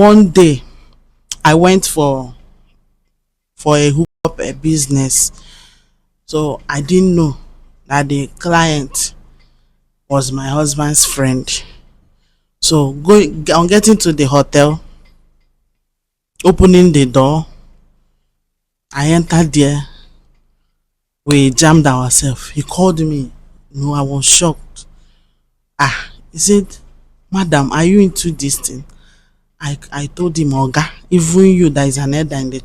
One day I went for a hookup a business. So I didn't know that the client was my husband's friend. So going on getting to the hotel, opening the door, I entered there. We jammed ourselves. He called me. No, I was shocked. He said, "Madam, are you into this thing?" I told him, "Oga, even you that is an elder in the..."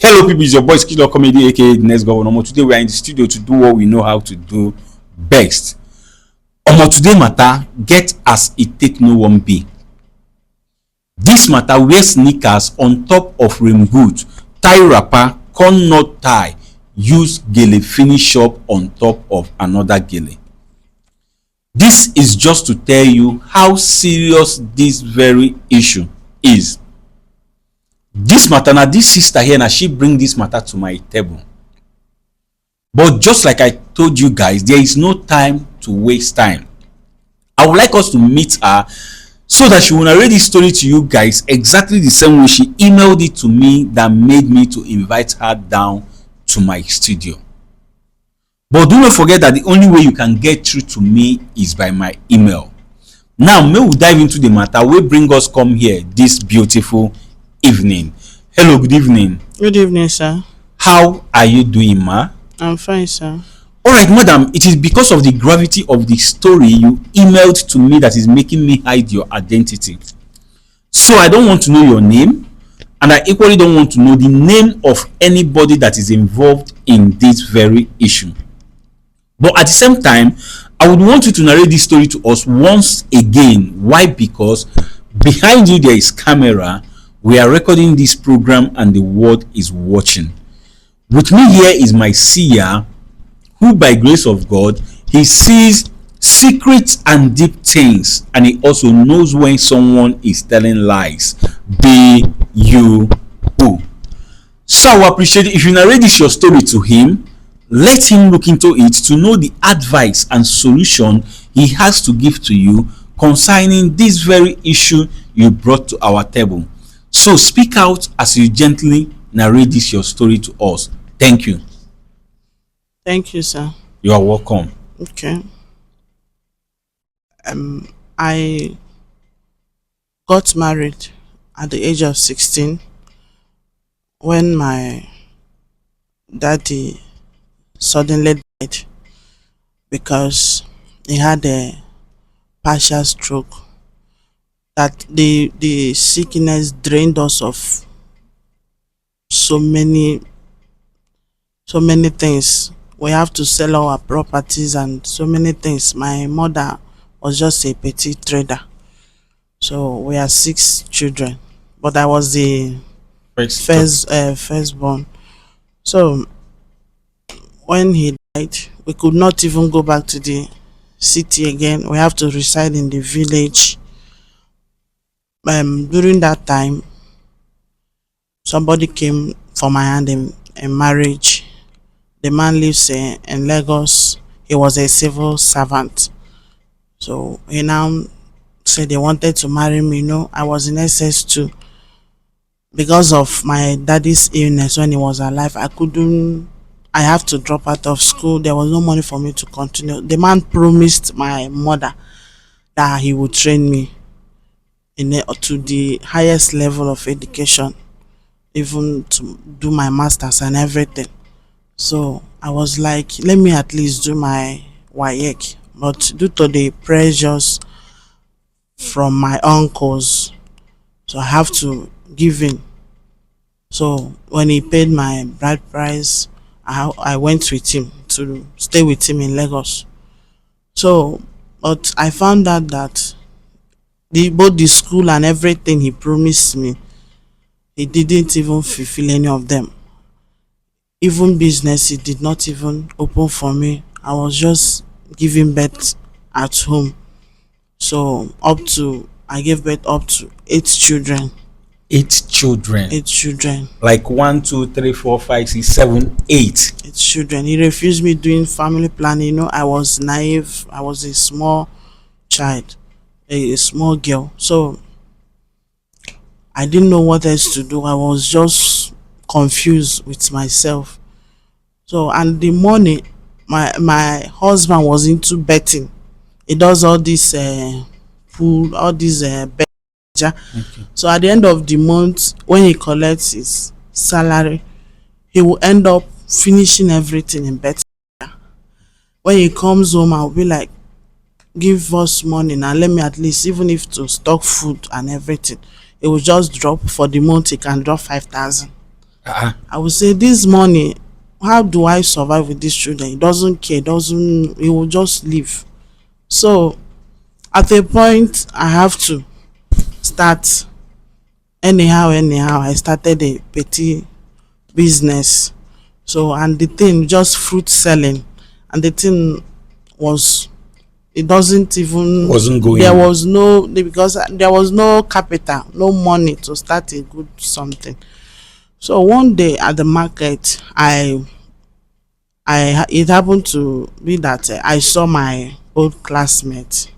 Hello, people. It's your boy Skidor Comedy, aka the next governor. Today we are in the studio to do what we know how to do best. Today matter get as it take no one be. This matter wear sneakers on top of rim boot, tie wrapper, con not tie, use gele finish up on top of another gele. This is just to tell you how serious this very issue is. This matter, now this sister here, now she bring this matter to my table. But just like I told you guys, there is no time to waste time. I would like us to meet her so that she will narrate this story to you guys exactly the same way she emailed it to me that made me to invite her down to my studio. But do not forget that the only way you can get through to me is by my email. Now, may we dive into the matter. We bring us come here this beautiful evening. Hello, good evening. Good evening, sir. How are you doing, ma? I'm fine, sir. All right, madam, it is because of the gravity of the story you emailed to me that is making me hide your identity. So I don't want to know your name, and I equally don't want to know the name of anybody that is involved in this very issue. But at the same time, I would want you to narrate this story to us once again. Why? Because behind you there is camera. We are recording this program and the world is watching. With me here is my seer, who by grace of God, he sees secrets and deep things, and he also knows when someone is telling lies. Be you who. So I will appreciate it if you narrate this your story to him. Let him look into it to know the advice and solution he has to give to you concerning this very issue you brought to our table. So speak out as you gently narrate this your story to us. Thank you. Thank you, sir. You are welcome. Okay. I got married at the age of 16 when my daddy suddenly died because he had a partial stroke. That the sickness drained us of so many things. We have to sell our properties and so many things. My mother was just a petty trader. So we are 6 children, but I was the firstborn. So when he died, we could not even go back to the city again. We have to reside in the village. During that time, somebody came for my hand in marriage. The man lives in Lagos. He was a civil servant. So he now said they wanted to marry me. I was in SS2. Because of my daddy's illness when he was alive, I have to drop out of school. There was no money for me to continue. The man promised my mother that he would train me to the highest level of education, even to do my masters and everything. So I was like, let me at least do my WAEC. But due to the pressures from my uncles, so I have to give in. So when he paid my bride price, I went with him to stay with him in Lagos. So, but I found out that both the school and everything he promised me, he didn't even fulfill any of them. Even business, he did not even open for me. I was just giving birth at home. So I gave birth up to 8 children. 8 children. 8 children. Like 1, 2, 3, 4, 5, 6, 7, 8. 8 children. He refused me doing family planning. I was naive. I was a small child, a small girl. So I didn't know what else to do. I was just confused with myself. So and the money, my husband was into betting. He does all this pool, all this bet. Okay. So at the end of the month, when he collects his salary, he will end up finishing everything in betting. When he comes home, I'll be like, give us money now, let me at least, even if to stock food and everything, it will just drop for the month. He can drop 5,000. Ah, I would say this money, how do I survive with these children? He doesn't care, doesn't, he will just leave. So at a point I have to start. Anyhow I started a petty business. So and the thing just fruit selling, and the thing was, it doesn't even, wasn't there going. was no, because there was no capital, no money to start a good something. So one day at the market, it happened to be that I saw my old classmate.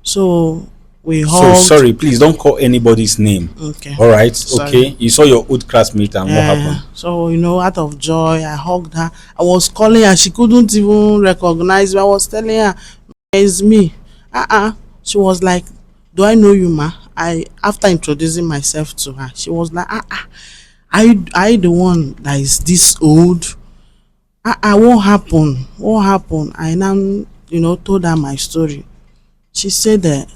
So we So hugged. sorry, please don't call anybody's name. Okay, All right, sorry. okay. You saw your old classmate and what happened? So out of joy, I hugged her. I was calling her, she couldn't even recognize me. I was telling her, it's me. She was like, do I know you, ma? I After introducing myself to her, she was like, I the one that is this old? What happened? What happened? I now, told her my story. She said that,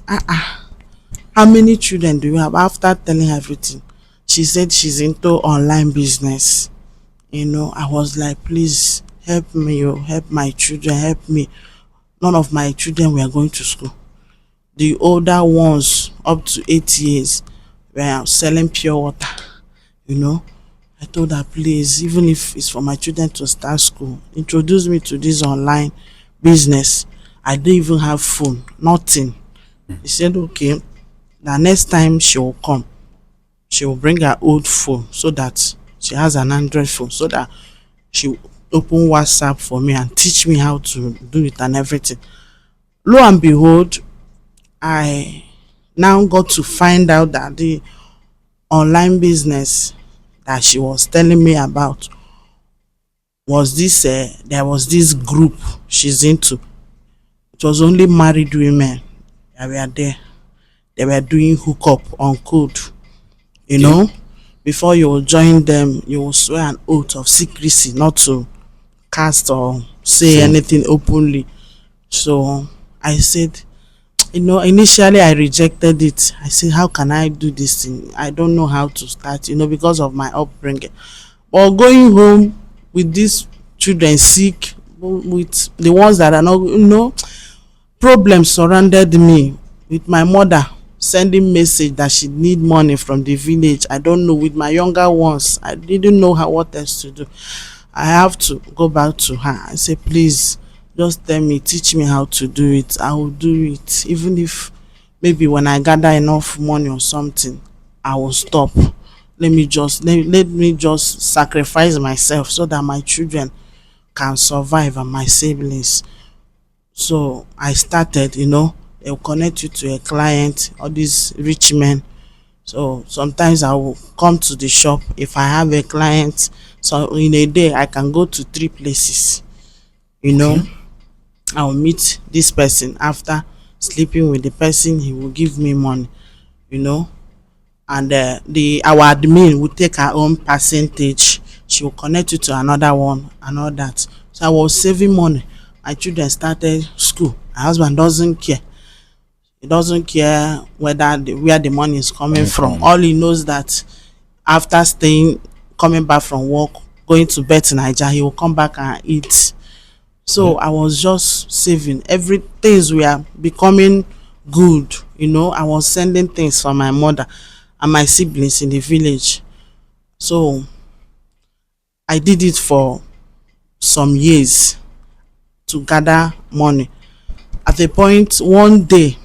how many children do you have? After telling her everything, she said she's into online business. I was like, please help me, help my children, help me. None of my children were going to school. The older ones, up to 8 years, were selling pure water. you know I told her, please, even if it's for my children to start school, introduce me to this online business. I don't even have phone, nothing. He said, okay, the next time she will come, she will bring her old phone, so that she has an Android phone, so that she will open WhatsApp for me and teach me how to do it and everything. Lo and behold, I now got to find out that the online business that she was telling me about was this there was this group she's into. It was only married women that were there. They were doing hookup on code. you Okay. know Before you will join them, you will swear an oath of secrecy not to cast or say Phone. anything openly. So I said, initially I rejected it. I said, how can I do this thing? I don't know how to start, because of my upbringing. But going home with these children sick, with the ones that are not, problems surrounded me, with my mother sending message that she need money from the village. I don't know, with my younger ones, I didn't know how, what else to do. I have to go back to her. I say, please, just tell me, teach me how to do it. I will do it, even if maybe when I gather enough money or something, I will stop. Let me just sacrifice myself so that my children can survive and my siblings. So I started, they'll connect you to a client, all these rich men. So sometimes I will come to the shop if I have a client. So in a day I can go to 3 places. you Okay. know I will meet this person. After sleeping with the person, he will give me money. you know and the our admin will take her own percentage. She will connect you to another one and all that. So I was saving money. My children started school. My husband doesn't care. He doesn't care where the money is coming Coming from. from. All he knows that after coming back from work, going to bed in Nigeria, he will come back and eat. So Okay. I was just saving. Every things were becoming good. I was sending things for my mother and my siblings in the village. So I did it for some years to gather money. At a point, one day,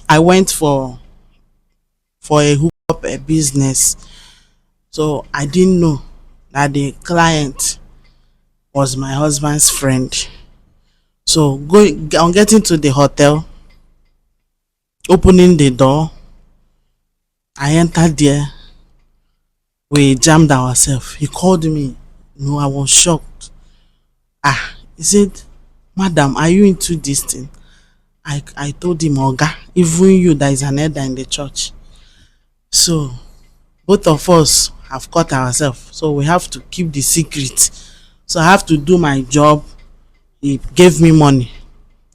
I went for a hookup a business. So I didn't know that the client was my husband's friend. So going on, getting to the hotel, opening the door, I entered there. We jammed ourselves. He called me. No, I was shocked. He said, "Madam, are you into this thing?" I told him, "Oga, even you that is an elder in the church." So both of us have caught ourselves. So we have to keep the secret. So I have to do my job. He gave me money,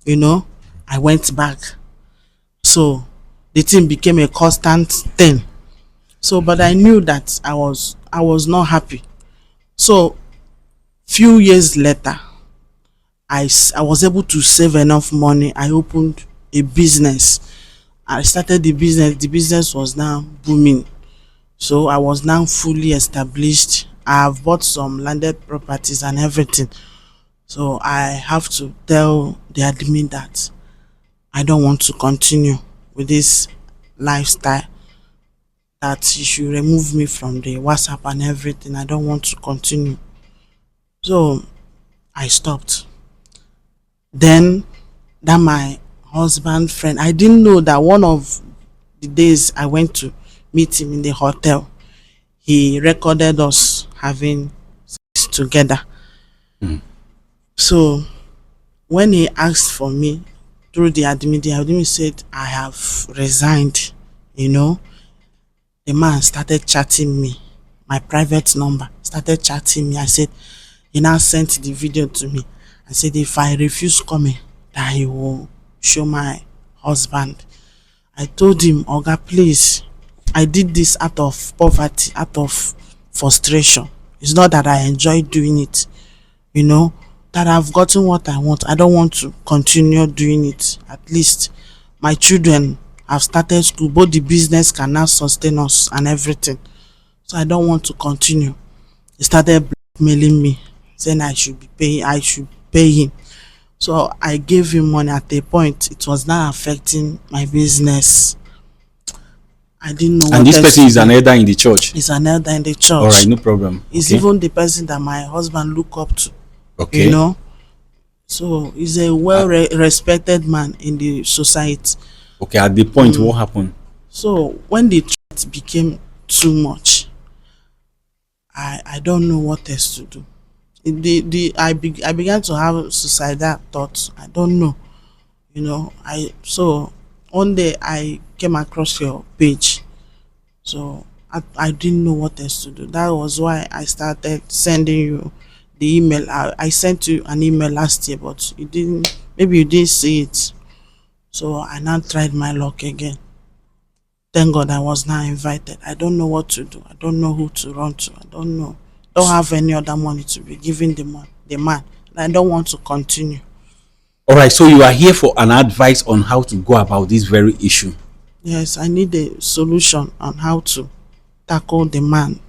you know. I went back. So the thing became a constant thing. So but I knew that I was not happy. So few years later, I was able to save enough money. I opened a business. I started the business. The business was now booming. So I was now fully established. I have bought some landed properties and everything. So I have to tell the admin that I don't want to continue with this lifestyle, that he should remove me from the WhatsApp and everything. I don't want to continue. So I stopped. Then that my husband friend, I didn't know that one of the days I went to meet him in the hotel, he recorded us having sex together. So when he asked for me through the admin said I have resigned, you know. The man started chatting me, my private number, started chatting me. I said, he now sent the video to me. I said, if I refuse coming, that he will show my husband. I told him, Oga, please, I did this out of poverty, out of frustration. It's not that I enjoy doing it, you know, that I've gotten what I want. I don't want to continue doing it. At least my children have started school. Both the business can now sustain us and everything. So I don't want to continue. He started blackmailing me, saying I should pay him. So I gave him money. At a point, it was now affecting my business. I didn't know And what this else person to is an do. elder in the church. He's an elder in the All right, church. no problem. He's Okay. even the person that my husband look up to, you Okay. know. So he's a well respected man in the society. Okay. At the point, what happened? So when the threat became too much, I don't know what else to do. I began to have suicidal thoughts. I don't know, you know. So one day I came across your page. So I didn't know what else to do. That was why I started sending you the email. I sent you an email last year, but you didn't. Maybe you didn't see it. So I now tried my luck again. Thank God I was now invited. I don't know what to do. I don't know who to run to. I don't know. Don't have any other money to be giving the man. I don't want to continue. All right. So you are here for an advice on how to go about this very issue. Yes, I need a solution on how to tackle the man.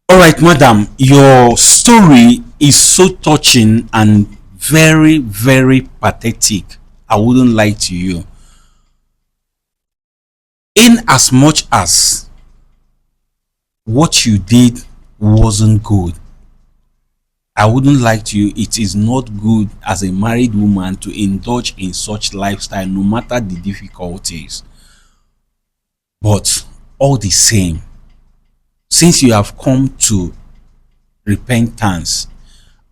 All right, madam. Your story is so touching and very, very pathetic. I wouldn't lie to you. In as much as what you did wasn't good, I wouldn't lie to you. It is not good as a married woman to indulge in such lifestyle, no matter the difficulties. But all the same, since you have come to repentance,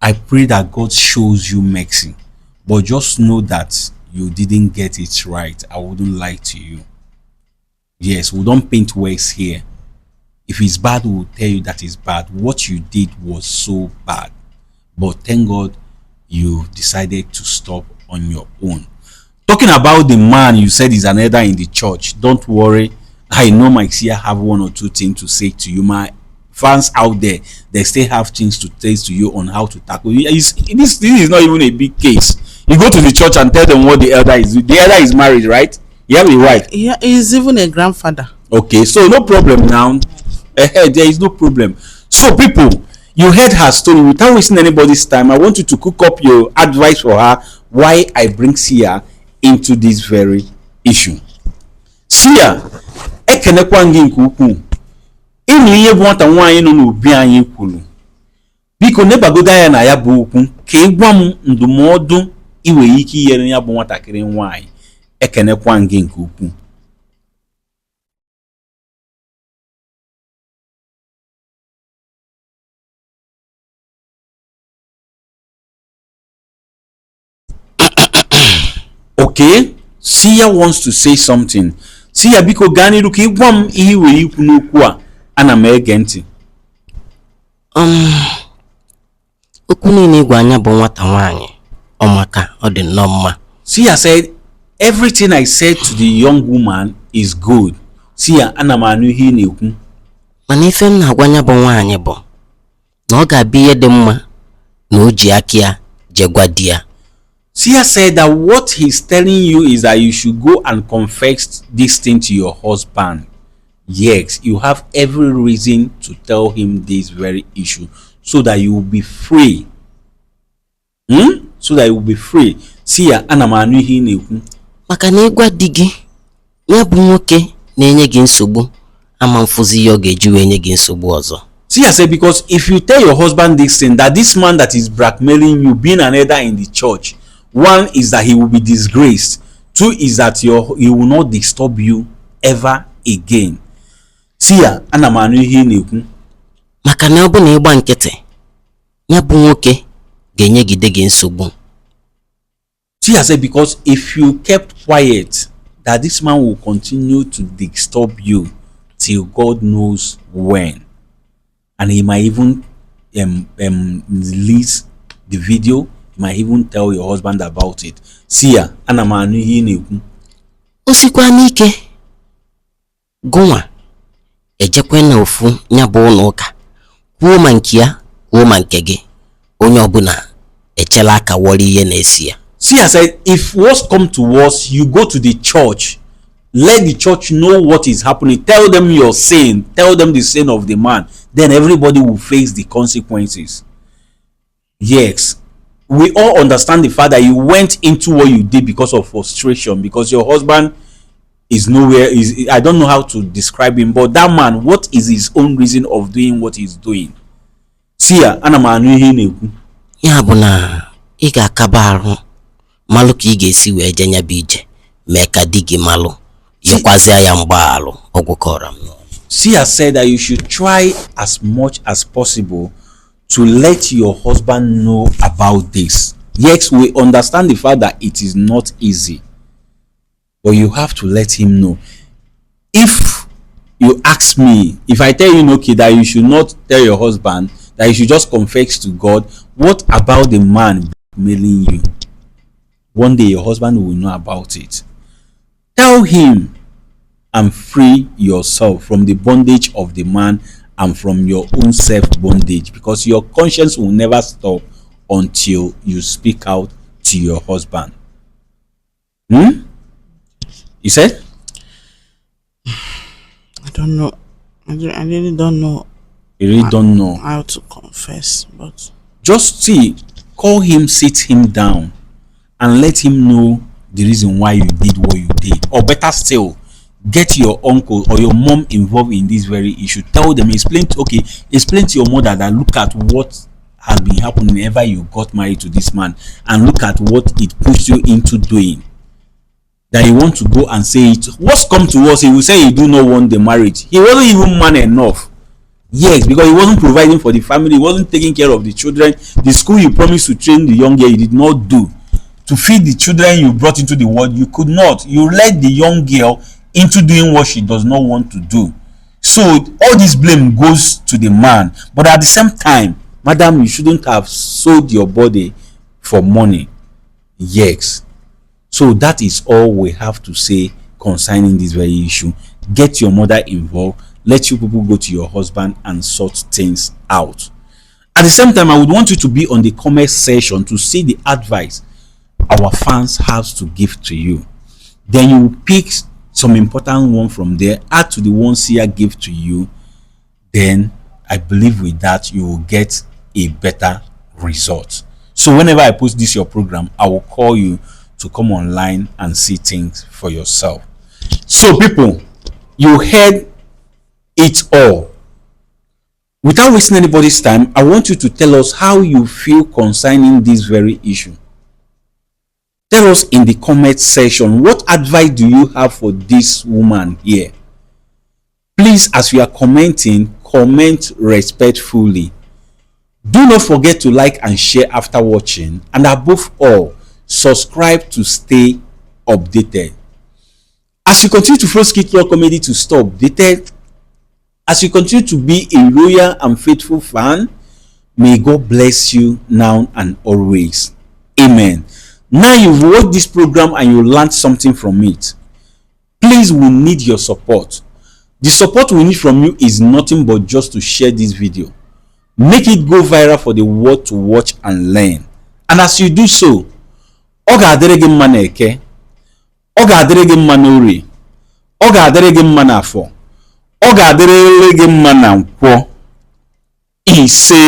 I pray that God shows you mercy. But just know that you didn't get it right. I wouldn't lie to you. Yes, we don't paint words here. If it's bad, we will tell you that it's bad. What you did was so bad. But thank God you decided to stop on your own. Talking about the man you said is an elder in the church, don't worry. I know Mike here have one or two things to say to you. My fans out there, they still have things to say to you on how to tackle. This is not even a big case. You go to the church and tell them what the elder is. The elder is married, right? You have a wife. Yeah, he's even a grandfather. Okay, so no problem now. There is no problem. So people, you heard her story. Without wasting anybody's time, I want you to cook up your advice for her why I bring Sia into this very issue. Sia, ekenekwa gị nke ukwuu. Ịnụ ihe bụ nwata nwaanyị nọ n'obi anyị kwuru. Biko nebagodo anya na ya bụ okwu ka ị gwa m ndụmọdụ ị nwere ike inyere ya bụ nwatakịrị nwaanyị. Ekenekwa gị nke ukwuu. Okay, Sia wants to say something. Sia biko gani ruka ịgwa m ihe were ikwu n'okwu a ana m ege ntị. Okwu niile ịgwa anya bụ nwata nwaanyị ọmaka ọ dị nnọọ mma. Sia said everything I said to the young woman is good. Sia ana m anụ ihe ị na-ekwu. Mana ife m na-agwa anya bụ nwaanyị bụ na ọ ga-abịa ihe dị mma na o ji aka ya je gwa di ya. Sia said that what he's telling you is that you should go and confess this thing to your husband. Yes, you have every reason to tell him this very issue so that you will be free. So that you will be free. Sia ana m anụ ihe ị na-ekwu. Maka na ịgwa di gị ya bụ nwoke na-enye gị nsogbu ama mfụzi ihe ọ ga-eji wee nye gị nsogbu ọzọ. Sia said because if you tell your husband this thing, that this man that is blackmailing you, being an elder in the church, one is that he will be disgraced. Two is that he will not disturb you ever again. Sia ana m anụ ihe ị na-ekwu. Maka na ọ bụ na ịgba nkịtị ya bụ nwoke ga-enyegide gị nsogbu. Sia said because if you kept quiet, that this man will continue to disturb you till God knows when, and he might even release the video. He might even tell your husband about it. Sia ana m anụ ihe ị na-ekwu. O sikwa n'ike gụnwa ejekwe na ofu nya bụ ụlọ ụka kwuo ma nke ya kwuo ma nke gị onye ọbụla echela aka wọrọ ihe na-esi ya. Sia said if worst come to worst, you go to the church, let the church know what is happening, tell them your sin, tell them the sin of the man, then everybody will face the consequences. Yes, we all understand the fact that you went into what you did because of frustration, because your husband is nowhere, I don't know how to describe him, but that man, what is his own reason of doing what he's doing? Sia ana m anụ ihe ị na-ekwu. Ya bụ na ị ga-akaba arụ malụ ka ị ga-esi wee jenya bụ ije mee ka di gị malụ yekwazịa ya mgbaalụ ọgwụ kọrọ m. Sia said that you should try as much as possible to let your husband know about this. Yes, we understand the fact that it is not easy, but you have to let him know. If you ask me, if I tell you, okay, that you should not tell your husband, that you should just confess to God, what about the man blackmailing you? One day your husband will know about it. Tell him and free yourself from the bondage of the man and from your own self bondage, because your conscience will never stop until you speak out to your husband. You said? I don't know. I really don't know. You really don't know how to confess, but just see, call him, sit him down, and let him know the reason why you did what you did. Or better still, get your uncle or your mom involved in this very issue. Tell them, explain to your mother that look at what has been happening whenever you got married to this man, and look at what it pushed you into doing. That you want to go and say it. What's come to us, he will say he do not want the marriage. He wasn't even man enough. Yes, because he wasn't providing for the family, he wasn't taking care of the children. The school you promised to train the young girl, you did not do. To feed the children you brought into the world, you could not. You led the young girl into doing what she does not want to do. So all this blame goes to the man. But at the same time, madam, you shouldn't have sold your body for money. Yes. So that is all we have to say concerning this very issue. Get your mother involved. Let you people go to your husband and sort things out. At the same time, I would want you to be on the comment section to see the advice our fans have to give to you. Then you will pick some important one from there, add to the ones Sia gave to you. Then I believe with that you will get a better result. So whenever I post this your program, I will call you to come online and see things for yourself. So people, you heard it all. Without wasting anybody's time, I want you to tell us how you feel concerning this very issue. Tell us in the comment section, what advice do you have for this woman here? Please, as you are commenting, comment respectfully. Do not forget to like and share after watching, and above all, subscribe to stay updated. As you continue to follow Skit Law Comedy to stay updated, as you continue to be a loyal and faithful fan, may God bless you now and always. Amen. Now you've watched this program and you learned something from it. Please, we need your support. The support we need from you is nothing but just to share this video. Make it go viral for the world to watch and learn. And as you do so, ọ ga-adịrị gị mma n'eke, ọ ga-adịrị gị mma n'orie, ọ ga-adịrị gị mma n'afọ, ọ ga-adịrị gị mma na nkwọ. Ise.